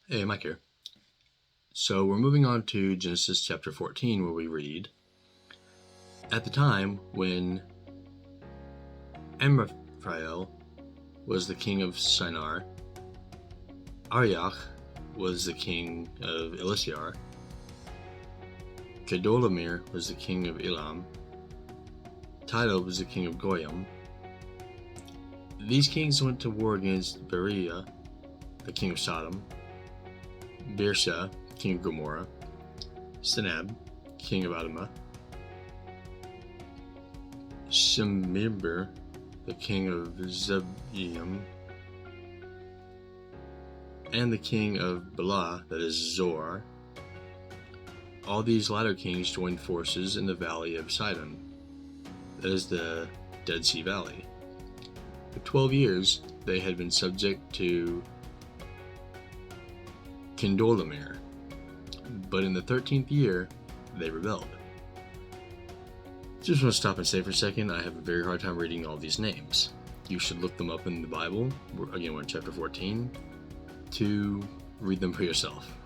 Hey, Mike here. So we're moving on to Genesis chapter 14, where we read, "At the time when Amraphel was the king of Shinar, Arioch was the king of Elishar, Kedorlaomer was the king of Elam, Tidal was the king of Goyim. These kings went to war against Beriah, the king of Sodom, Birsha, king of Gomorrah, Sinab, king of Admah, Shemibber, the king of Zebim, and the king of Bela, that is Zoar. All these latter kings joined forces in the valley of Sidon, that is the Dead Sea Valley. For 12 years they had been subject to Kedorlaomer, but in the 13th year they rebelled." Just want to stop and say for a second, I have a very hard time reading all these names. You should look them up in the Bible, again we're in chapter 14, to read them for yourself.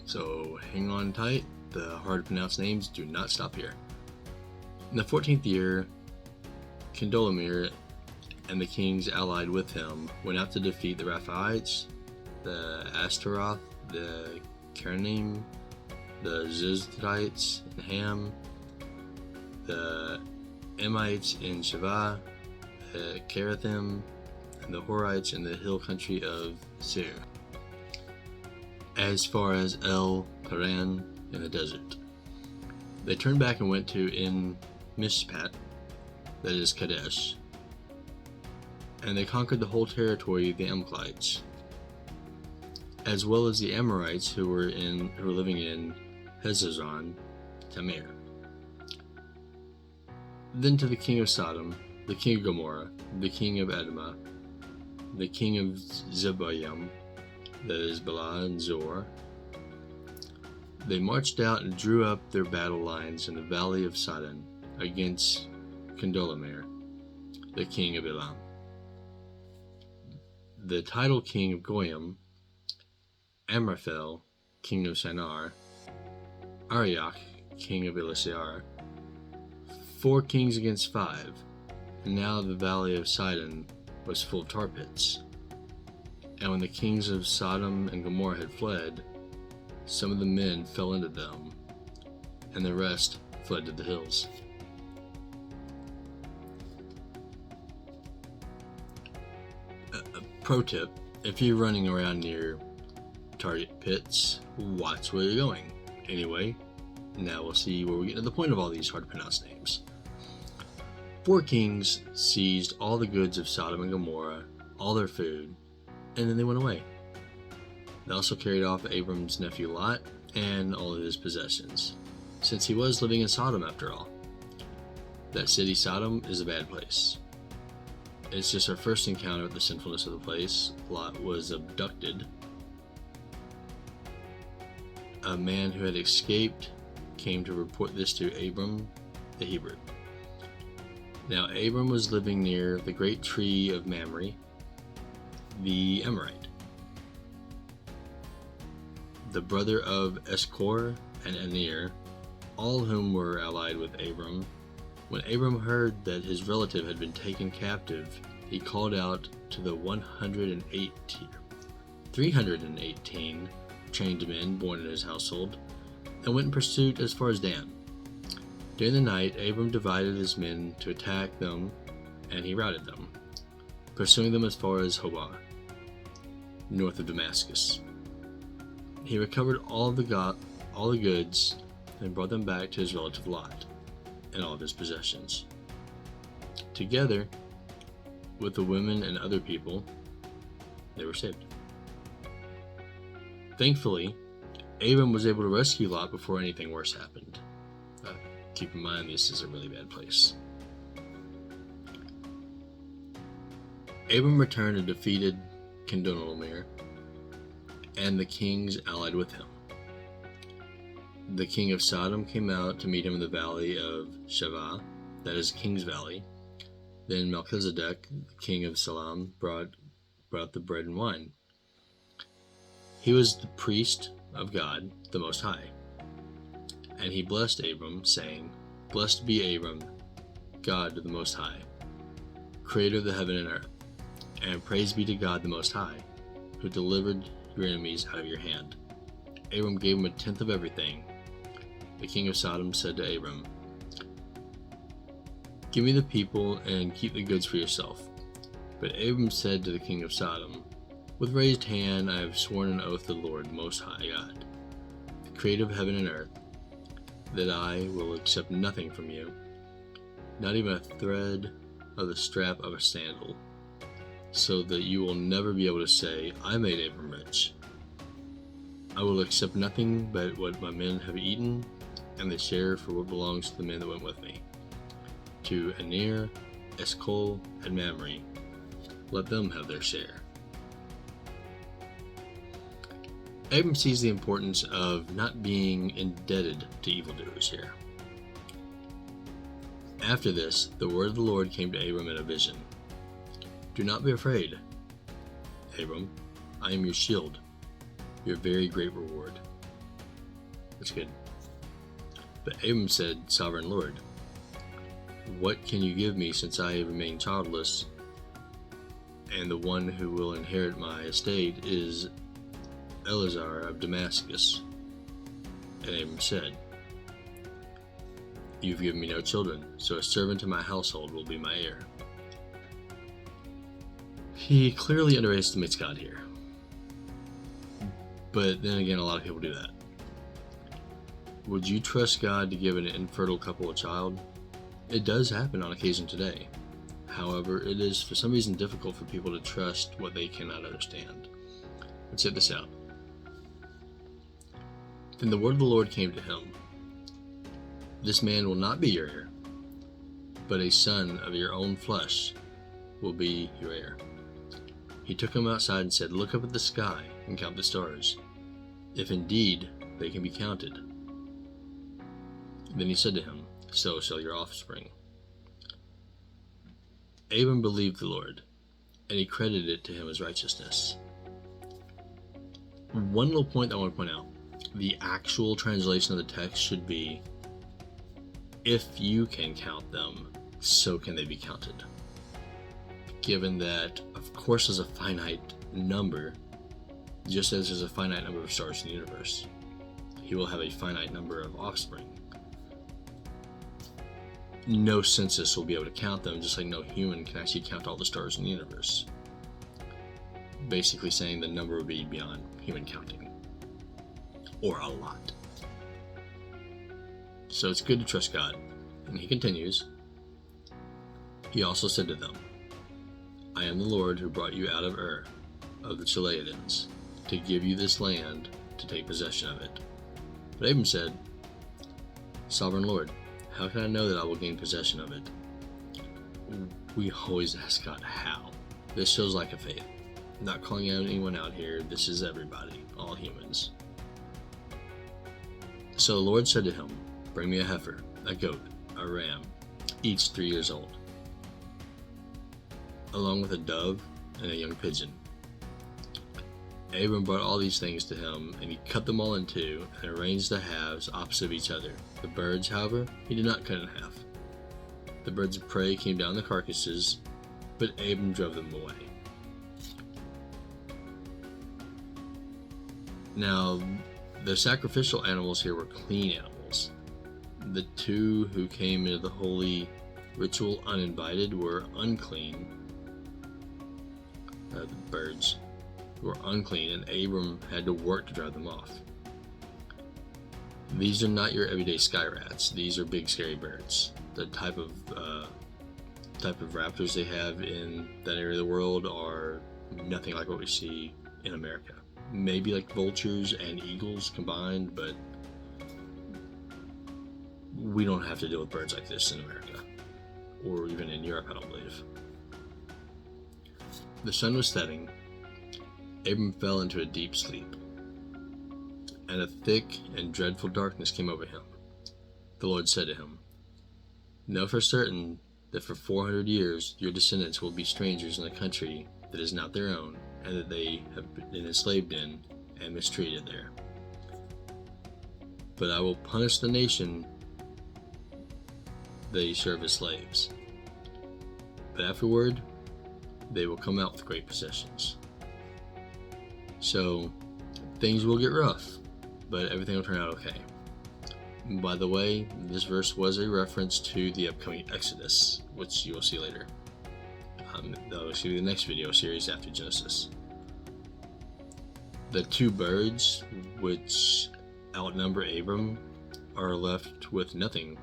So hang on tight, the hard to pronounce names do not stop here. In the 14th year, Kedorlaomer and the kings allied with him went out to defeat the Rephaites, the Ashtaroth, the Karnaim, the Zizrites in Ham, the Emites in Shavah, the Kerathim, and the Horites in the hill country of Seir, as far as El Paran in the desert. They turned back and went to En Mishpat, that is Kadesh, and they conquered the whole territory of the Amalekites, as well as the Amorites who were living in Hezazon Tamar. Then to the king of Sodom, the king of Gomorrah, the king of Admah, the king of Zeboim, that is Bela and Zor, they marched out and drew up their battle lines in the valley of Sidon against Kedorlaomer, the king of Elam. The title king of Goyim, Amraphel, king of Shinar, Arioch, king of Elishar, 4 kings against 5, and now the valley of Sidon was full of tar pits. And when the kings of Sodom and Gomorrah had fled, some of the men fell into them, and the rest fled to the hills. Pro tip, if you're running around near target pits, watch where you're going. Anyway, now we'll see where we get to the point of all these hard to pronounce names. 4 kings seized all the goods of Sodom and Gomorrah, all their food, and then they went away. They also carried off Abram's nephew Lot and all of his possessions, since he was living in Sodom after all. That city Sodom is a bad place. It's just our first encounter with the sinfulness of the place. Lot was abducted. A man who had escaped came to report this to Abram the Hebrew. Now Abram was living near the great tree of Mamre, the Amorite, the brother of Eshcol and Aner, all whom were allied with Abram. When Abram heard that his relative had been taken captive, he called out to the 318 trained men born in his household, and went in pursuit as far as Dan. During the night, Abram divided his men to attack them, and he routed them, pursuing them as far as Hobah, north of Damascus. He recovered all the goods and brought them back to his relative Lot and all of his possessions. Together with the women and other people, they were saved. Thankfully, Abram was able to rescue Lot before anything worse happened. Keep in mind, this is a really bad place. Abram returned and defeated Kedorlaomer and the kings allied with him. The king of Sodom came out to meet him in the valley of Shavah, that is King's Valley. Then Melchizedek, king of Salem, brought the bread and wine. He was the priest of God, the Most High. And he blessed Abram, saying, Blessed be Abram, God the Most High, creator of the heaven and earth. And praise be to God the Most High, who delivered your enemies out of your hand. Abram gave him 1/10 of everything. The king of Sodom said to Abram, Give me the people and keep the goods for yourself. But Abram said to the king of Sodom, With raised hand I have sworn an oath to the Lord Most High God, the creator of heaven and earth, that I will accept nothing from you, not even a thread of the strap of a sandal, so that you will never be able to say, I made Abram rich. I will accept nothing but what my men have eaten, and the share for what belongs to the men that went with me. To Aner, Eshcol, and Mamre, let them have their share. Abram sees the importance of not being indebted to evildoers here. After this, the word of the Lord came to Abram in a vision. Do not be afraid, Abram. I am your shield, your very great reward. That's good. But Abram said, Sovereign Lord, what can you give me since I remain childless, and the one who will inherit my estate is Eleazar of Damascus? And Abram said, You've given me no children, so a servant in my household will be my heir. He clearly underestimates God here. But then again, a lot of people do that. Would you trust God to give an infertile couple a child? It does happen on occasion today. However, it is for some reason difficult for people to trust what they cannot understand. Let's check this out. Then the word of the Lord came to him. This man will not be your heir, but a son of your own flesh will be your heir. He took him outside and said, Look up at the sky and count the stars, if indeed they can be counted. Then he said to him, So shall your offspring. Abram believed the Lord, and he credited it to him as righteousness. One little point I want to point out. The actual translation of the text should be, if you can count them, so can they be counted. Given that, of course, there's a finite number, just as there's a finite number of stars in the universe. He will have a finite number of offspring. No census will be able to count them, just like no human can actually count all the stars in the universe. Basically saying the number would be beyond human counting. Or a lot. So it's good to trust God. And he continues, He also said to them, I am the Lord who brought you out of Ur, of the Chaldeans, to give you this land to take possession of it. But Abram said, Sovereign Lord, how can I know that I will gain possession of it? We always ask God how. This shows lack of faith. I'm not calling out anyone out here. This is everybody, all humans. So the Lord said to him, Bring me a heifer, a goat, a ram, each 3 years old, along with a dove and a young pigeon. Abram brought all these things to him, and he cut them all in two and arranged the halves opposite of each other. The birds, however, he did not cut in half. The birds of prey came down the carcasses, but Abram drove them away. Now, the sacrificial animals here were clean animals. The two who came into the holy ritual uninvited were unclean. The birds were unclean, and Abram had to work to drive them off. These are not your everyday sky rats. These are big, scary birds. The type of raptors they have in that area of the world are nothing like what we see in America. Maybe like vultures and eagles combined, but we don't have to deal with birds like this in America, or even in Europe, I don't believe. The sun was setting. Abram fell into a deep sleep, and a thick and dreadful darkness came over him. The Lord said to him, Know for certain that for 400 years your descendants will be strangers in a country that is not their own, and that they have been enslaved in and mistreated there. But I will punish the nation they serve as slaves. But afterward, they will come out with great possessions. So, things will get rough, but everything will turn out okay. By the way, this verse was a reference to the upcoming Exodus, which you will see later. That will be the next video series after Genesis. The two birds, which outnumber Abram, are left with nothing.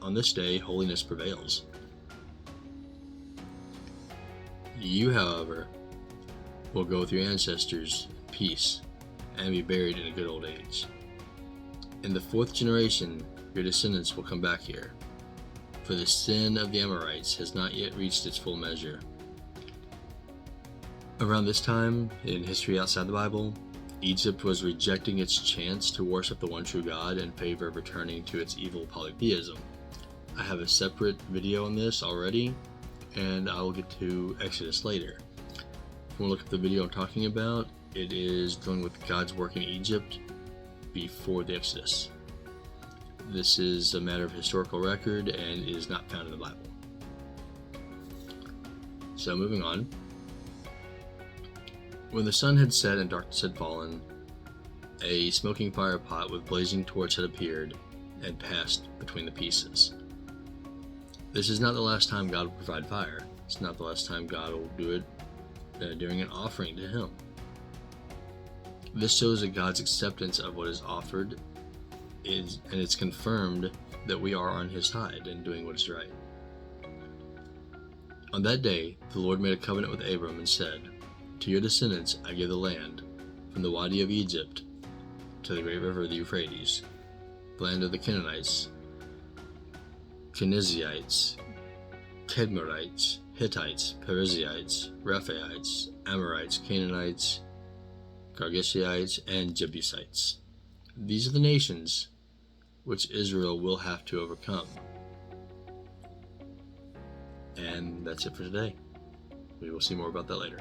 On this day, holiness prevails. You, however, will go with your ancestors in peace and be buried in a good old age. In the 4th generation, your descendants will come back here, for the sin of the Amorites has not yet reached its full measure. Around this time, in history outside the Bible, Egypt was rejecting its chance to worship the one true God in favor of returning to its evil polytheism. I have a separate video on this already, and I will get to Exodus later. If you want to look at the video I'm talking about, it is dealing with God's work in Egypt before the Exodus. This is a matter of historical record and is not found in the Bible. So moving on. When the sun had set and darkness had fallen, a smoking fire pot with blazing torch had appeared and passed between the pieces. This is not the last time God will provide fire. It's not the last time God will do it during an offering to Him. This shows that God's acceptance of what is offered and it's confirmed that we are on His side and doing what is right. On that day, the Lord made a covenant with Abram and said, "To your descendants I give the land, from the Wadi of Egypt to the great river of the Euphrates, the land of the Canaanites, Kenizzites, Kedmarites, Hittites, Perizzites, Rephaites, Amorites, Canaanites, Girgashites, and Jebusites. These are the nations which Israel will have to overcome." And that's it for today. We will see more about that later.